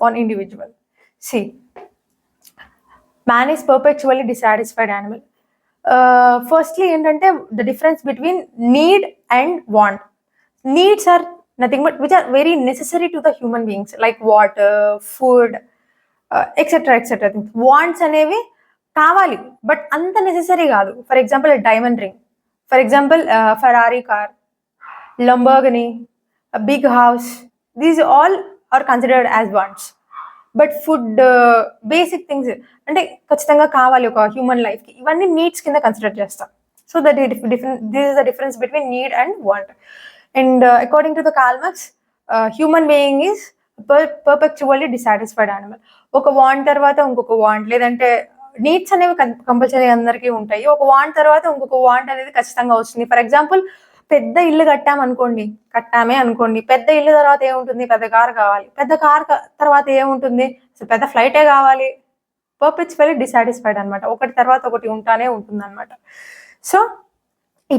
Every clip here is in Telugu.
on individual. See, man is perpetually dissatisfied animal. Firstly ఏంటంటే the difference between need and want. Needs are nothing but which are very necessary to the human beings, like water, food, etc. Wants అనేవి కావాలి, బట్ అంత నెసెసరీ కాదు. For example diamond ring, for example Ferrari car, Lamborghini, big house, these all are considered as wants. But food, basic things అంటే ఖచ్చితంగా కావాలి ఒక హ్యూమన్ లైఫ్కి, ఇవన్నీ నీడ్స్ కింద కన్సిడర్ చేస్తాం. So that this is the difference between need and want. And according to the Karl Marx, human being is perpetually dissatisfied animal. ఒక వాంట్ తర్వాత ఇంకొక వాంట్, లేదంటే నీడ్స్ అనేవి కంపల్సరీ అందరికీ ఉంటాయి. ఒక వాంట్ తర్వాత ఇంకొక వాంట్ అనేది ఖచ్చితంగా వస్తుంది. ఫర్ ఎగ్జాంపుల్ పెద్ద ఇల్లు కట్టామే అనుకోండి, పెద్ద ఇల్లు తర్వాత ఏముంటుంది, పెద్ద కార్ కావాలి, పెద్ద కార్ తర్వాత ఏముంటుంది, అసలు పెద్ద ఫ్లైటే కావాలి. పర్పెచువల్లీ డిసాటిస్ఫైడ్ అనమాట, ఒకటి తర్వాత ఒకటి ఉంటానే ఉంటుంది అనమాట. సో ఈ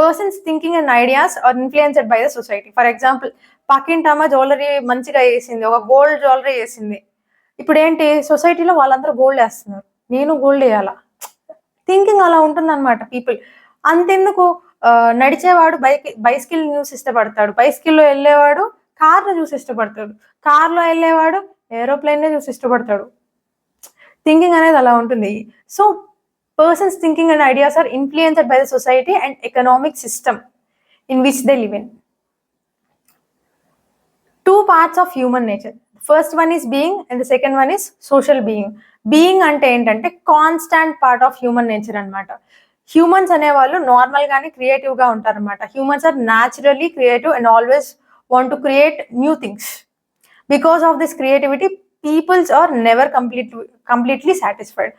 persons thinking and ideas are influenced by the society. For example పక్కింటమ్మ జ్యువెలరీ మంచిగా వేసింది, ఒక గోల్డ్ జ్యువెలరీ వేసింది. ఇప్పుడు ఏంటి, సొసైటీలో వాళ్ళందరూ గోల్డ్ వేస్తున్నారు, నేను గోల్డ్ వేయాలా, థింకింగ్ అలా ఉంటుంది అనమాట పీపుల్. అంతెందుకు, నడిచేవాడు బైసికిల్ న్యూస్ ఇష్టపడతాడు, బైసికిల్లో వెళ్ళేవాడు కార్ను చూసి ఇష్టపడతాడు, కార్లో వెళ్ళేవాడు ఏరోప్లేన్నే చూసి ఇష్టపడతాడు. థింకింగ్ అనేది అలా ఉంటుంది. So persons thinking and ideas are influenced by the society and economic system in which they live in. Two parts of human nature. First one is being and the second one is social being. Being అంటే ఏంటంటే constant part of human nature అనమాట. హ్యూమన్స్ అనేవాళ్ళు నార్మల్ గానే క్రియేటివ్ గా ఉంటారనమాట. Humans are naturally creative and always want to create new things. Because of this creativity peoples are never completely satisfied.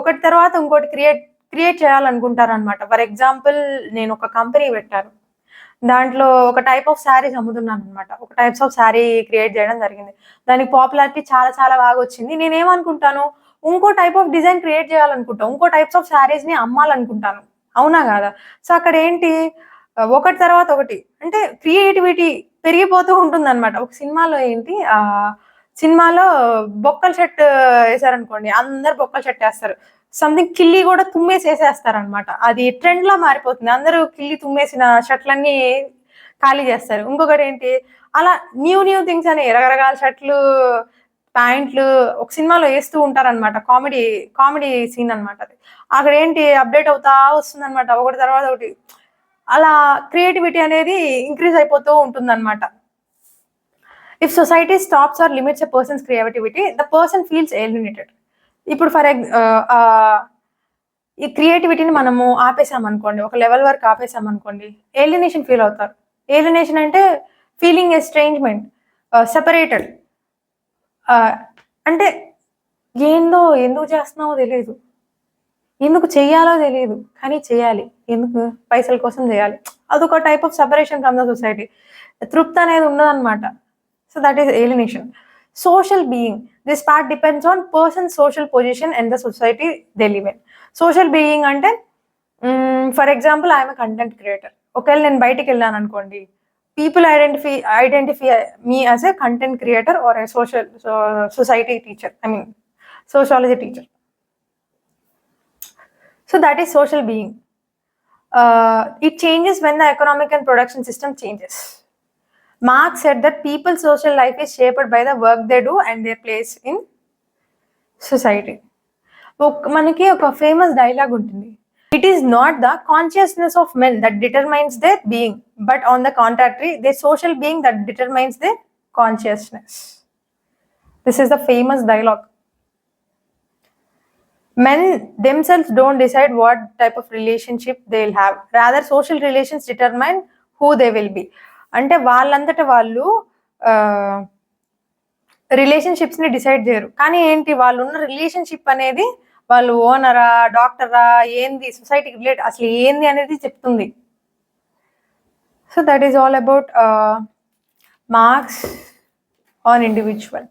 ఒకటి తర్వాత ఇంకోటి క్రియేట్ చేయాలనుకుంటారు అనమాట. ఫర్ ఎగ్జాంపుల్ నేను ఒక కంపెనీ పెట్టాను, దాంట్లో ఒక టైప్ ఆఫ్ శారీస్ అమ్ముతున్నాను అనమాట. ఒక టైప్స్ ఆఫ్ శారీ క్రియేట్ చేయడం జరిగింది, దానికి పాపులారిటీ చాలా చాలా బాగా వచ్చింది. నేనేమనుకుంటాను, ఇంకో టైప్ ఆఫ్ డిజైన్ క్రియేట్ చేయాలనుకుంటాను, ఇంకో టైప్స్ ఆఫ్ శారీస్ ని అమ్మాలనుకుంటాను, అవునా కాదా? సో అక్కడ ఏంటి, ఒకటి తర్వాత ఒకటి అంటే క్రియేటివిటీ పెరిగిపోతూ ఉంటుంది అనమాట. ఒక సినిమాలో ఏంటి, సినిమాలో బొక్కల షర్ట్ వేసారనుకోండి, అందరు బొక్కల షర్ట్ వేస్తారు. సంథింగ్ కిల్లి కూడా తుమ్మేసి వేసేస్తారనమాట, అది ట్రెండ్ లా మారిపోతుంది. అందరూ కిల్లి తుమ్మేసిన షర్ట్లన్నీ ఖాళీ చేస్తారు. ఇంకొకటి ఏంటి, అలా న్యూ థింగ్స్ అని రకరకాల షర్ట్లు, ప్యాంట్లు ఒక సినిమాలో వేస్తూ ఉంటారనమాట. కామెడీ సీన్ అనమాట అది. అక్కడ ఏంటి, అప్డేట్ అవుతా వస్తుంది అనమాట, ఒకటి తర్వాత ఒకటి. అలా క్రియేటివిటీ అనేది ఇంక్రీజ్ అయిపోతూ ఉంటుంది అనమాట. If society stops or limits a persons creativity, the person feels alienated. ఇప్పుడు ఈ క్రియేటివిటీని మనము ఆపేసామనుకోండి, ఒక లెవెల్ వరకు ఆపేసామనుకోండి, ఏలినేషన్ ఫీల్ అవుతారు. ఏలినేషన్ అంటే ఫీలింగ్ ఎస్ట్రేంజ్మెంట్, సెపరేటెడ్. అంటే ఎందుకు చేస్తున్నావో తెలియదు, ఎందుకు చెయ్యాలో తెలియదు, కానీ చేయాలి, ఎందుకు, పైసల కోసం చేయాలి. అదొక type of separation from the society. తృప్తి అనేది ఉండదన్నమాట. So that is alienation. Social being, this part depends on person's social position and the society they live in. Social being అంటే for example I'm content creator. ఒకవేళ నేను బయటికి వెళ్ళాను అనుకోండి, people identify me as a content creator are a society teacher, I mean sociology teacher. So that is social being. It changes when the economic and production system changes. Marx said that people's social life is shaped by the work they do and their place in society. మనకి ఒక ఫేమస్ డైలాగ్ ఉంటుంది, it is not the consciousness of men that determines their being, but on the contrary they social being that determines their consciousness. This is the famous dialogue. Men themselves don't decide what type of relationship they'll have, rather social relations determine who they will be. అంటే వాళ్ళంతట వాళ్ళు రిలేషన్షిప్స్ ని డిసైడ్ చేయరు, కానీ ఏంటి, వాళ్ళు ఉన్న రిలేషన్షిప్ అనేది వాళ్ళు ఓనరా, డాక్టరా, ఏంది, సొసైటీకి రిలేట్ అసలు ఏంది అనేది చెప్తుంది. So that is all about marks on individual.